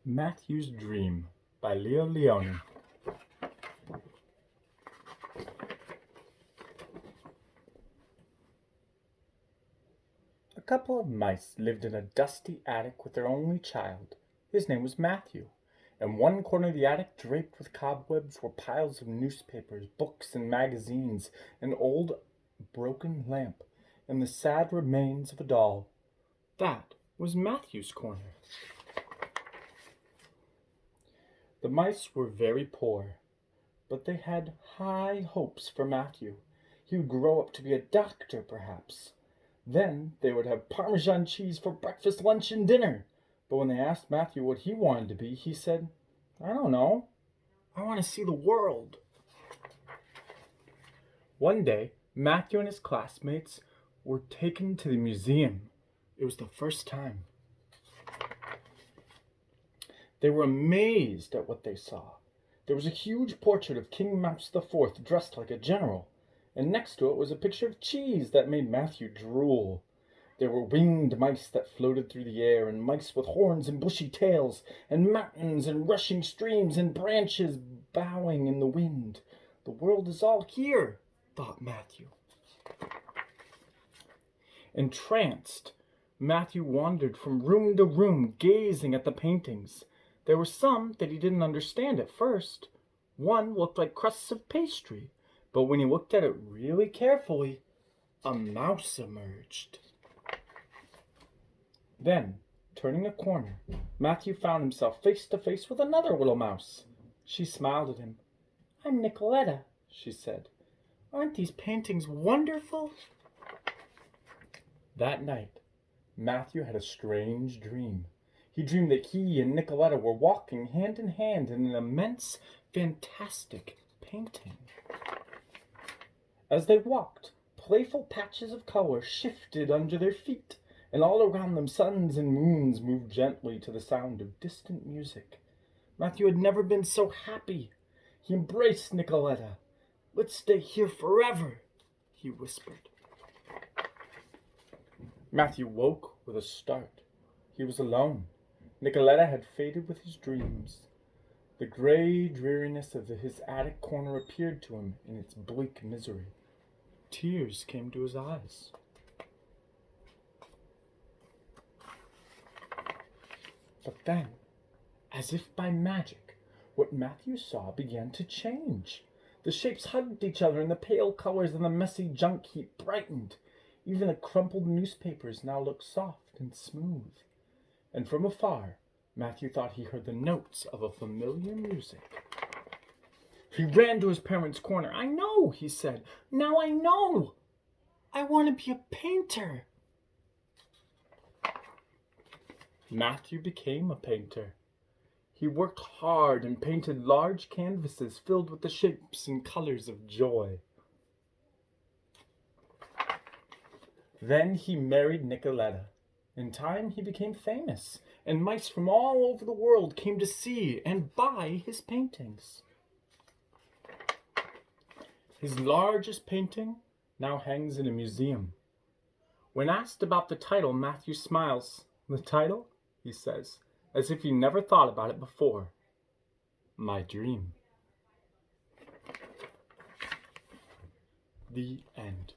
Mathew's Dream by Leo Lionni. A couple of mice lived in a dusty attic with their only child. His name was Mathew. In one corner of the attic, draped with cobwebs, were piles of newspapers, books, and magazines, an old broken lamp, and the sad remains of a doll. That was Mathew's corner. The mice were very poor, but they had high hopes for Mathew. He would grow up to be a doctor, perhaps. Then they would have Parmesan cheese for breakfast, lunch, and dinner. But when they asked Mathew what he wanted to be, he said, "I don't know. I want to see the world." One day, Mathew and his classmates were taken to the museum. It was the first time. They were amazed at what they saw. There was a huge portrait of King Mouse IV dressed like a general, and next to it was a picture of cheese that made Mathew drool. There were winged mice that floated through the air, and mice with horns and bushy tails, and mountains and rushing streams and branches bowing in the wind. The world is all here, thought Mathew. Entranced, Mathew wandered from room to room, gazing at the paintings. There were some that he didn't understand at first. One looked like crusts of pastry, but when he looked at it really carefully, a mouse emerged. Then, turning a corner, Mathew found himself face to face with another little mouse. She smiled at him. "I'm Nicoletta," she said. "Aren't these paintings wonderful?" That night, Mathew had a strange dream. He dreamed that he and Nicoletta were walking hand in hand in an immense, fantastic painting. As they walked, playful patches of color shifted under their feet, and all around them suns and moons moved gently to the sound of distant music. Mathew had never been so happy. He embraced Nicoletta. "Let's stay here forever," he whispered. Mathew woke with a start. He was alone. Nicoletta had faded with his dreams. The gray dreariness of his attic corner appeared to him in its bleak misery. Tears came to his eyes. But then, as if by magic, what Mathew saw began to change. The shapes hugged each other, and the pale colors in the messy junk heap brightened. Even the crumpled newspapers now looked soft and smooth. And from afar, Mathew thought he heard the notes of a familiar music. He ran to his parents' corner. "I know," he said. "Now I know. I want to be a painter." Mathew became a painter. He worked hard and painted large canvases filled with the shapes and colors of joy. Then he married Nicoletta. In time, he became famous, and mice from all over the world came to see and buy his paintings. His largest painting now hangs in a museum. When asked about the title, Mathew smiles. "The title?" he says, as if he never thought about it before. "My Dream." The end.